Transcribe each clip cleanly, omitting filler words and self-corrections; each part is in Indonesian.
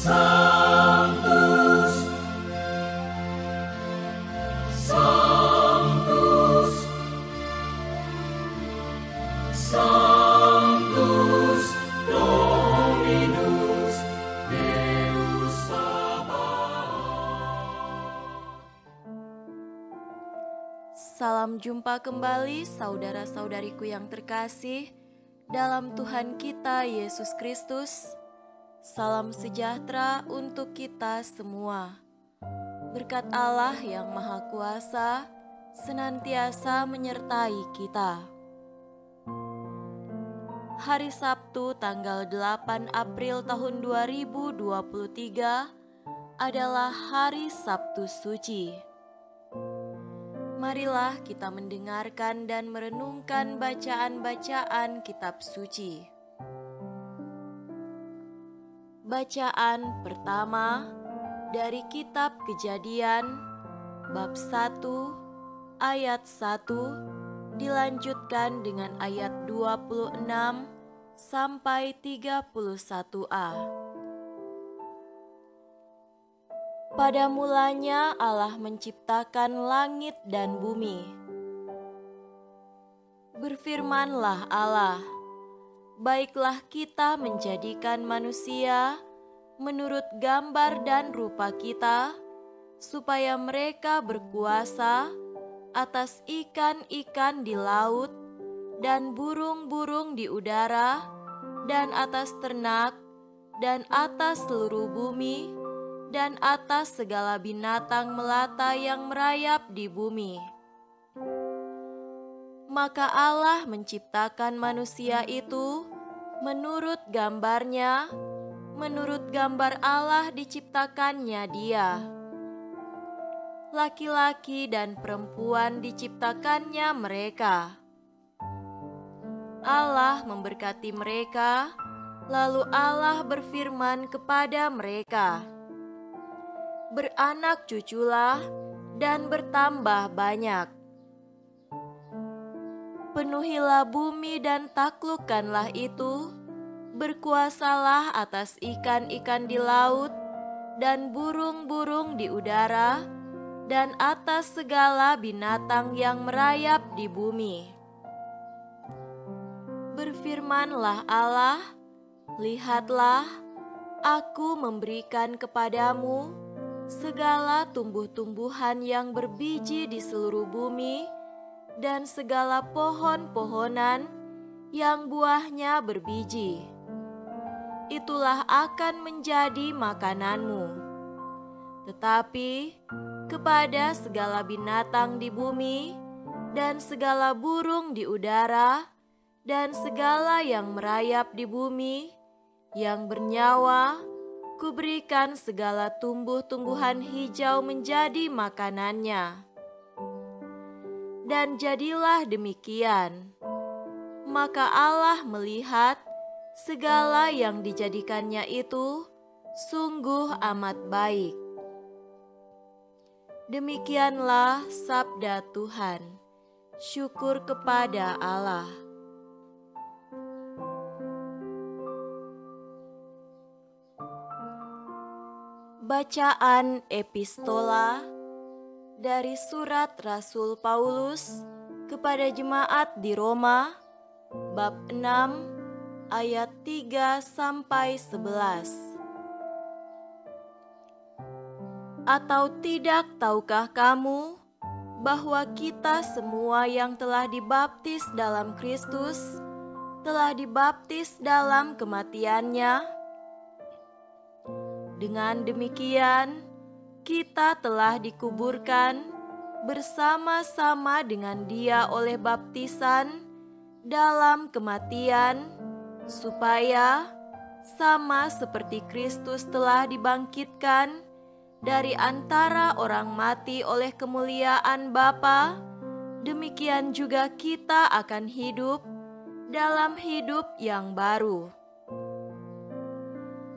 Sanctus, Sanctus, Sanctus Dominus Deus Sabaoth. Salam jumpa kembali saudara-saudariku yang terkasih dalam Tuhan kita Yesus Kristus. Salam sejahtera untuk kita semua. Berkat Allah yang Maha Kuasa senantiasa menyertai kita. Hari Sabtu tanggal 8 April tahun 2023 adalah hari Sabtu Suci. Marilah kita mendengarkan dan merenungkan bacaan-bacaan kitab suci. Bacaan pertama dari kitab Kejadian bab 1 ayat 1 dilanjutkan dengan ayat 26 sampai 31a. Pada mulanya Allah menciptakan langit dan bumi. Berfirmanlah Allah, baiklah kita menjadikan manusia menurut gambar dan rupa kita, supaya mereka berkuasa atas ikan-ikan di laut dan burung-burung di udara dan atas ternak dan atas seluruh bumi dan atas segala binatang melata yang merayap di bumi. Maka Allah menciptakan manusia itu menurut gambarnya, menurut gambar Allah diciptakannya dia. Laki-laki dan perempuan diciptakannya mereka. Allah memberkati mereka, lalu Allah berfirman kepada mereka, beranak cuculah dan bertambah banyak. Penuhilah bumi dan taklukkanlah itu, berkuasalah atas ikan-ikan di laut dan burung-burung di udara dan atas segala binatang yang merayap di bumi. Berfirmanlah Allah, lihatlah, aku memberikan kepadamu segala tumbuh-tumbuhan yang berbiji di seluruh bumi dan segala pohon-pohonan yang buahnya berbiji. Itulah akan menjadi makananmu. Tetapi kepada segala binatang di bumi dan segala burung di udara dan segala yang merayap di bumi yang bernyawa, kuberikan segala tumbuh-tumbuhan hijau menjadi makanannya. Dan jadilah demikian. Maka Allah melihat segala yang dijadikannya itu sungguh amat baik. Demikianlah sabda Tuhan. Syukur kepada Allah. Bacaan epistola dari surat Rasul Paulus kepada jemaat di Roma, bab 6 ayat 3 sampai 11. Atau tidak tahukah kamu bahwa kita semua yang telah dibaptis dalam Kristus telah dibaptis dalam kematiannya? Dengan demikian, kita telah dikuburkan bersama-sama dengan Dia oleh baptisan dalam kematian, supaya sama seperti Kristus telah dibangkitkan dari antara orang mati oleh kemuliaan Bapa, demikian juga kita akan hidup dalam hidup yang baru.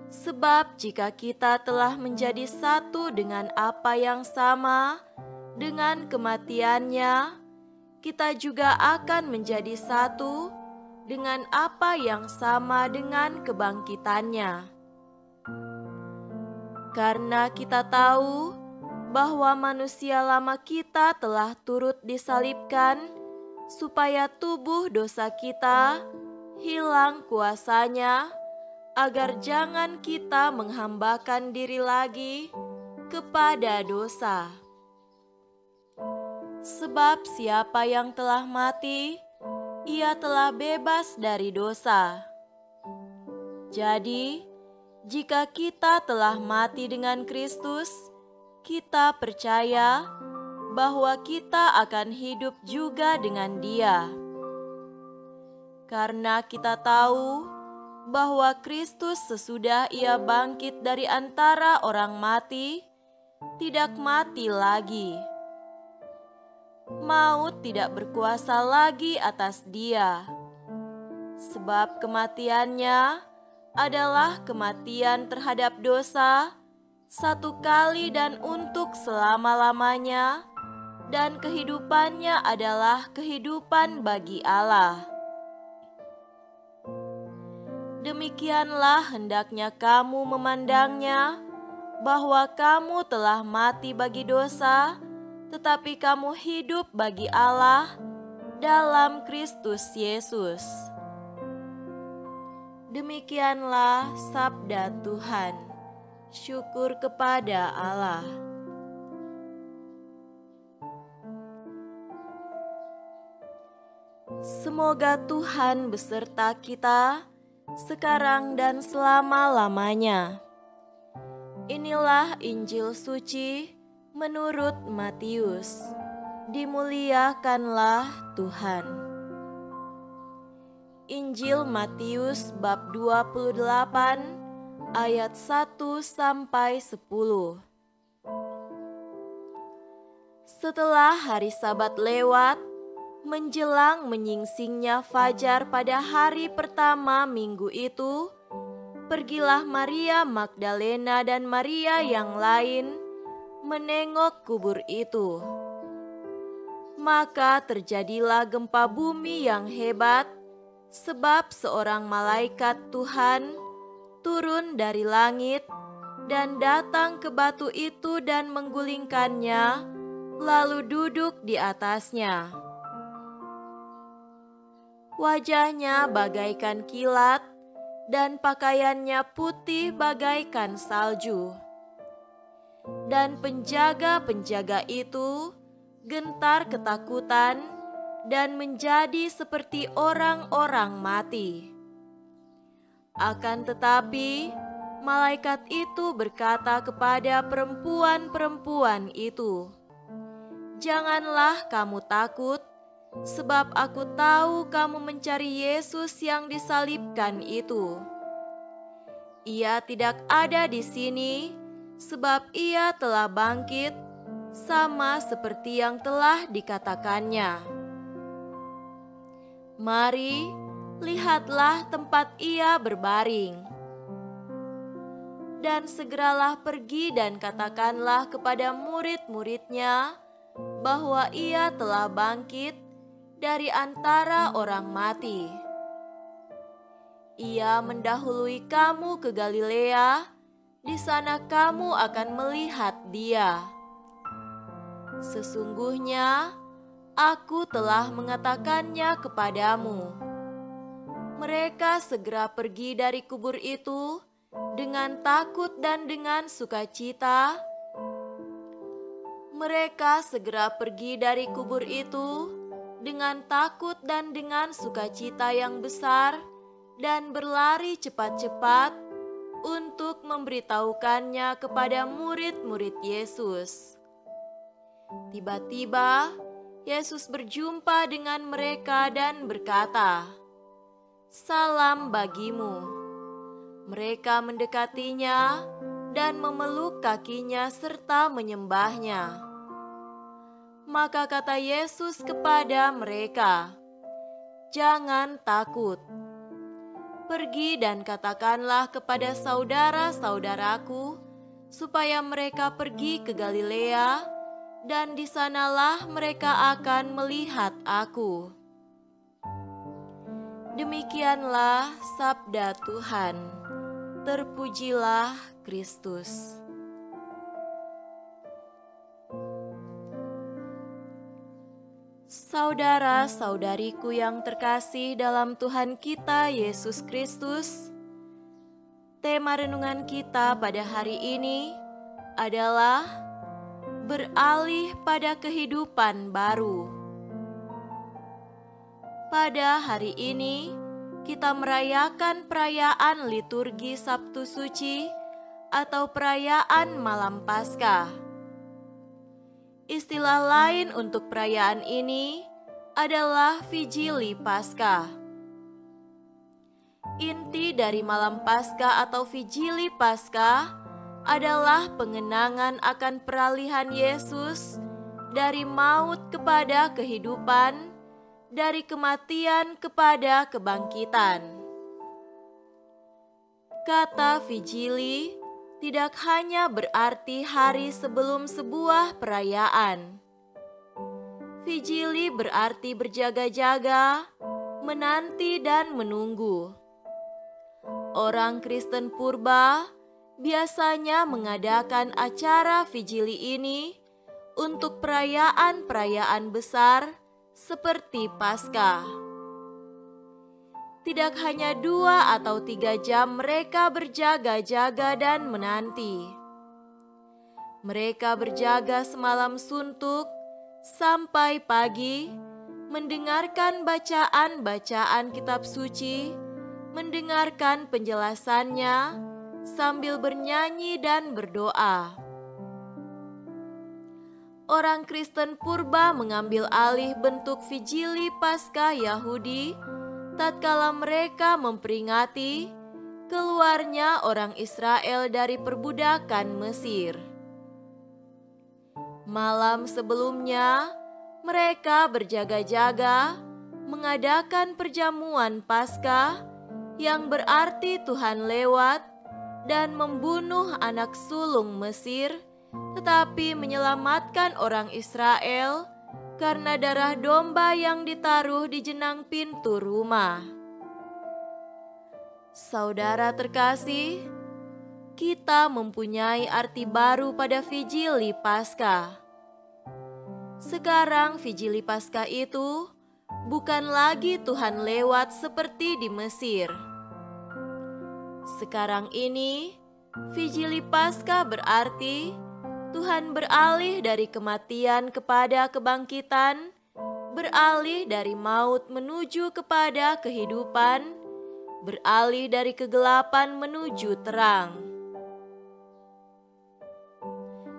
Sebab jika kita telah menjadi satu dengan apa yang sama dengan kematiannya, kita juga akan menjadi satu dengan apa yang sama dengan kebangkitannya. Karena kita tahu bahwa manusia lama kita telah turut disalibkan, supaya tubuh dosa kita hilang kuasanya, agar jangan kita menghambakan diri lagi kepada dosa. Sebab siapa yang telah mati, ia telah bebas dari dosa. Jadi, jika kita telah mati dengan Kristus, kita percaya bahwa kita akan hidup juga dengan Dia. Karena kita tahu bahwa Kristus sesudah Ia bangkit dari antara orang mati, tidak mati lagi. Maut tidak berkuasa lagi atas Dia, sebab kematiannya adalah kematian terhadap dosa, satu kali dan untuk selama-lamanya, dan kehidupannya adalah kehidupan bagi Allah. Demikianlah hendaknya kamu memandangnya, bahwa kamu telah mati bagi dosa, tetapi kamu hidup bagi Allah dalam Kristus Yesus. Demikianlah sabda Tuhan. Syukur kepada Allah. Semoga Tuhan beserta kita sekarang dan selama-lamanya. Inilah Injil suci menurut Matius. Dimuliakanlah Tuhan. Injil Matius bab 28 ayat 1 sampai 10. Setelah hari Sabat lewat, menjelang menyingsingnya fajar pada hari pertama minggu itu, pergilah Maria Magdalena dan Maria yang lain menengok kubur itu. Maka terjadilah gempa bumi yang hebat, sebab seorang malaikat Tuhan turun dari langit dan datang ke batu itu dan menggulingkannya, lalu duduk di atasnya. Wajahnya bagaikan kilat dan pakaiannya putih bagaikan salju. Dan penjaga-penjaga itu gentar ketakutan dan menjadi seperti orang-orang mati. Akan tetapi, malaikat itu berkata kepada perempuan-perempuan itu, "Janganlah kamu takut, sebab aku tahu kamu mencari Yesus yang disalibkan itu. Ia tidak ada di sini, sebab ia telah bangkit, sama seperti yang telah dikatakannya. Mari, lihatlah tempat ia berbaring. Dan segeralah pergi dan katakanlah kepada murid-muridnya bahwa ia telah bangkit dari antara orang mati. Ia mendahului kamu ke Galilea, di sana kamu akan melihat dia. Sesungguhnya, aku telah mengatakannya kepadamu." Mereka segera pergi dari kubur itu dengan takut dan dengan sukacita. Mereka segera pergi dari kubur itu dengan takut dan dengan sukacita yang besar dan berlari cepat-cepat untuk memberitahukannya kepada murid-murid Yesus. Tiba-tiba Yesus berjumpa dengan mereka dan berkata, "Salam bagimu." Mereka mendekatinya dan memeluk kakinya serta menyembahnya. Maka kata Yesus kepada mereka, "Jangan takut. Pergi dan katakanlah kepada saudara-saudaraku supaya mereka pergi ke Galilea, dan di sanalah mereka akan melihat aku." Demikianlah sabda Tuhan. Terpujilah Kristus. Saudara-saudariku yang terkasih dalam Tuhan kita Yesus Kristus, tema renungan kita pada hari ini adalah beralih pada kehidupan baru. Pada hari ini, kita merayakan perayaan liturgi Sabtu Suci atau perayaan Malam Paskah. Istilah lain untuk perayaan ini adalah Vigili Paskah. Inti dari Malam Paskah atau Vigili Paskah adalah pengenangan akan peralihan Yesus dari maut kepada kehidupan, dari kematian kepada kebangkitan. Kata Vigili tidak hanya berarti hari sebelum sebuah perayaan. Vigili berarti berjaga-jaga, menanti dan menunggu. Orang Kristen purba biasanya mengadakan acara vigili ini untuk perayaan-perayaan besar seperti Paskah. Tidak hanya 2 atau 3 jam mereka berjaga-jaga dan menanti. Mereka berjaga semalam suntuk sampai pagi, mendengarkan bacaan-bacaan kitab suci, mendengarkan penjelasannya sambil bernyanyi dan berdoa. Orang Kristen purba mengambil alih bentuk Vigili Paskah Yahudi tatkala mereka memperingati keluarnya orang Israel dari perbudakan Mesir. Malam sebelumnya, mereka berjaga-jaga mengadakan perjamuan Paskah yang berarti Tuhan lewat dan membunuh anak sulung Mesir, tetapi menyelamatkan orang Israel karena darah domba yang ditaruh di jenang pintu rumah. Saudara terkasih, kita mempunyai arti baru pada Vigili Paskah. Sekarang Vigili Paskah itu bukan lagi Tuhan lewat seperti di Mesir. Sekarang ini, Vigili Paskah berarti Tuhan beralih dari kematian kepada kebangkitan, beralih dari maut menuju kepada kehidupan, beralih dari kegelapan menuju terang.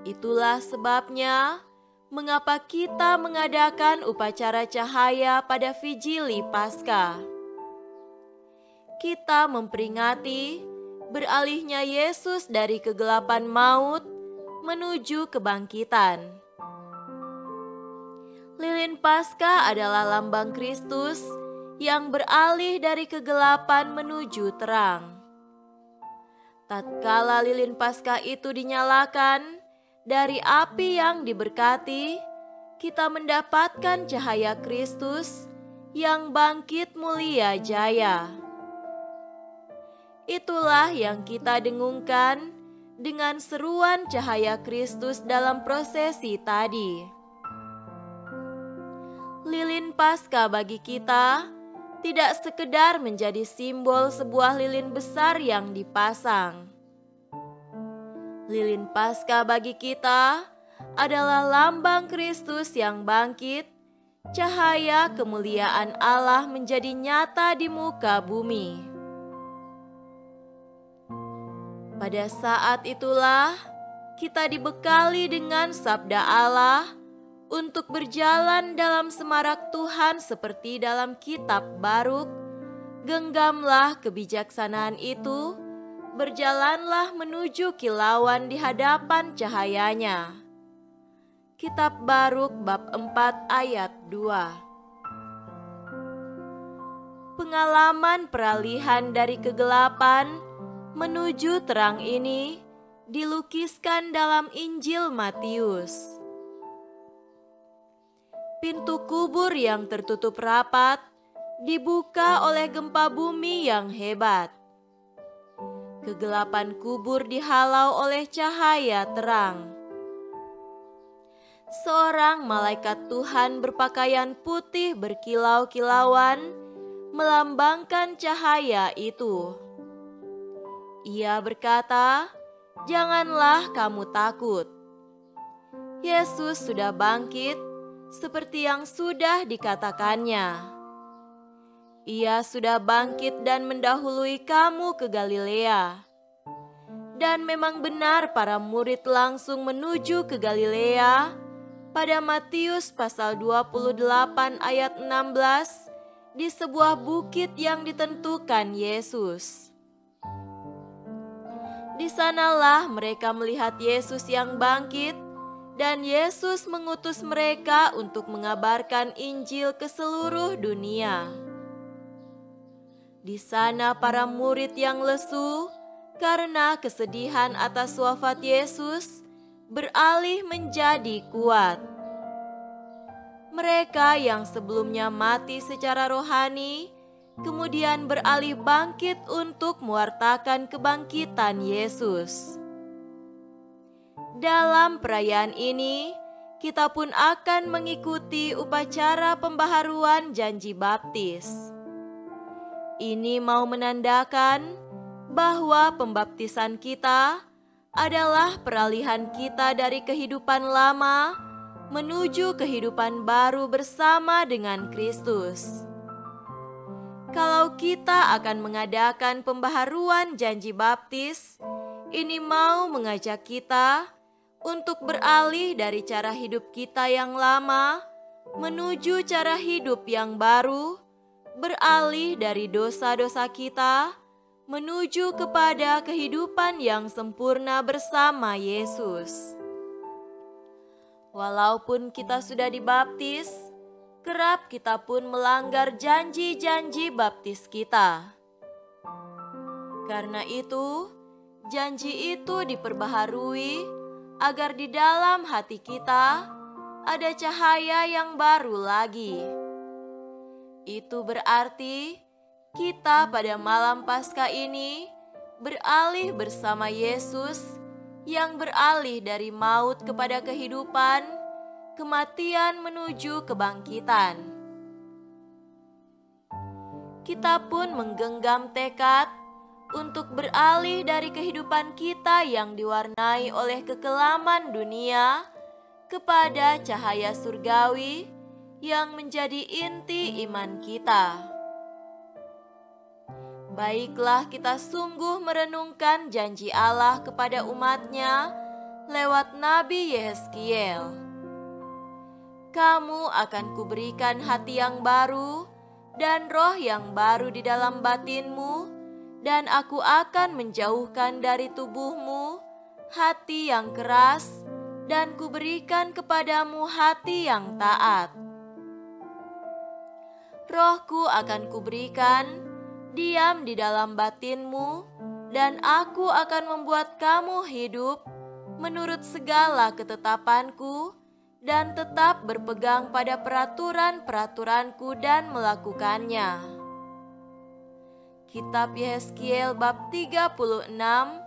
Itulah sebabnya mengapa kita mengadakan upacara cahaya pada Vigili Paskah. Kita memperingati beralihnya Yesus dari kegelapan maut menuju kebangkitan. Lilin Paskah adalah lambang Kristus yang beralih dari kegelapan menuju terang. Tatkala lilin Paskah itu dinyalakan dari api yang diberkati, kita mendapatkan cahaya Kristus yang bangkit mulia jaya. Itulah yang kita dengungkan dengan seruan cahaya Kristus dalam prosesi tadi. Lilin Paskah bagi kita tidak sekedar menjadi simbol sebuah lilin besar yang dipasang. Lilin Paskah bagi kita adalah lambang Kristus yang bangkit, cahaya kemuliaan Allah menjadi nyata di muka bumi. Pada saat itulah kita dibekali dengan sabda Allah untuk berjalan dalam semarak Tuhan seperti dalam kitab Baruk. Genggamlah kebijaksanaan itu, berjalanlah menuju kilauan di hadapan cahayanya. Kitab Baruk bab 4 ayat 2. Pengalaman peralihan dari kegelapan menuju terang ini dilukiskan dalam Injil Matius. Pintu kubur yang tertutup rapat dibuka oleh gempa bumi yang hebat. Kegelapan kubur dihalau oleh cahaya terang. seorang malaikat Tuhan berpakaian putih berkilau-kilauan melambangkan cahaya itu. Ia berkata, "Janganlah kamu takut. Yesus sudah bangkit seperti yang sudah dikatakannya. Ia sudah bangkit dan mendahului kamu ke Galilea." Dan memang benar para murid langsung menuju ke Galilea pada Matius pasal 28 ayat 16 di sebuah bukit yang ditentukan Yesus. Di sanalah mereka melihat Yesus yang bangkit dan Yesus mengutus mereka untuk mengabarkan Injil ke seluruh dunia. Di sana para murid yang lesu karena kesedihan atas wafat Yesus beralih menjadi kuat. Mereka yang sebelumnya mati secara rohani kemudian beralih bangkit untuk mewartakan kebangkitan Yesus. Dalam perayaan ini, kita pun akan mengikuti upacara pembaharuan janji baptis. Ini mau menandakan bahwa pembaptisan kita adalah peralihan kita dari kehidupan lama menuju kehidupan baru bersama dengan Kristus. Kalau kita akan mengadakan pembaharuan janji baptis, ini mau mengajak kita untuk beralih dari cara hidup kita yang lama menuju cara hidup yang baru, beralih dari dosa-dosa kita menuju kepada kehidupan yang sempurna bersama Yesus. Walaupun kita sudah dibaptis, kerap kita pun melanggar janji-janji baptis kita. Karena itu, janji itu diperbaharui agar di dalam hati kita ada cahaya yang baru lagi. Itu berarti kita pada malam Paskah ini beralih bersama Yesus yang beralih dari maut kepada kehidupan, kematian menuju kebangkitan. Kita pun menggenggam tekad untuk beralih dari kehidupan kita yang diwarnai oleh kekelaman dunia kepada cahaya surgawi yang menjadi inti iman kita. Baiklah kita sungguh merenungkan janji Allah kepada umat-Nya lewat Nabi Yehezkiel. "Kamu akan kuberikan hati yang baru dan roh yang baru di dalam batinmu, dan aku akan menjauhkan dari tubuhmu hati yang keras, dan kuberikan kepadamu hati yang taat. Rohku akan kuberikan diam di dalam batinmu, dan aku akan membuat kamu hidup menurut segala ketetapanku dan tetap berpegang pada peraturan-peraturanku dan melakukannya." Kitab Yehezkiel bab 36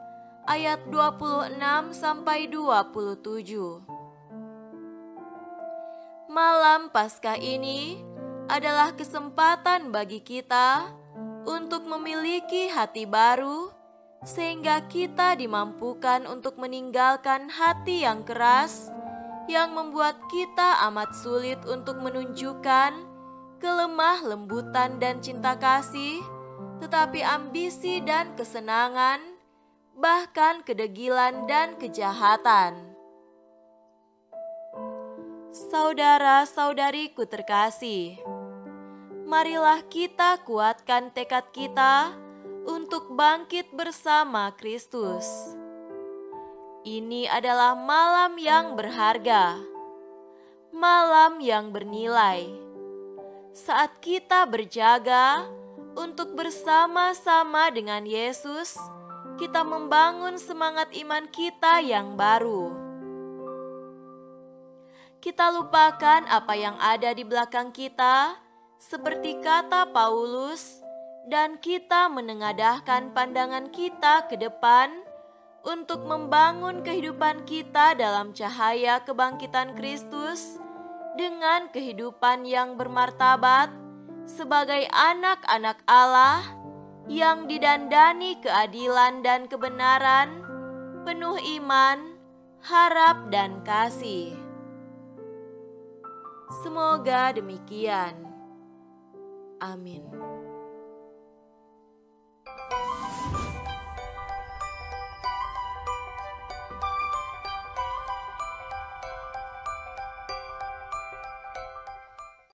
ayat 26 sampai 27. Malam Paskah ini adalah kesempatan bagi kita untuk memiliki hati baru, sehingga kita dimampukan untuk meninggalkan hati yang keras yang membuat kita amat sulit untuk menunjukkan kelemah lembutan dan cinta kasih, tetapi ambisi dan kesenangan, bahkan kedegilan dan kejahatan. Saudara-saudariku terkasih, marilah kita kuatkan tekad kita untuk bangkit bersama Kristus. Ini adalah malam yang berharga, malam yang bernilai. Saat kita berjaga untuk bersama-sama dengan Yesus, kita membangun semangat iman kita yang baru. Kita lupakan apa yang ada di belakang kita, seperti kata Paulus, dan kita menengadahkan pandangan kita ke depan untuk membangun kehidupan kita dalam cahaya kebangkitan Kristus dengan kehidupan yang bermartabat sebagai anak-anak Allah yang didandani keadilan dan kebenaran, penuh iman, harap, dan kasih. Semoga demikian. Amin.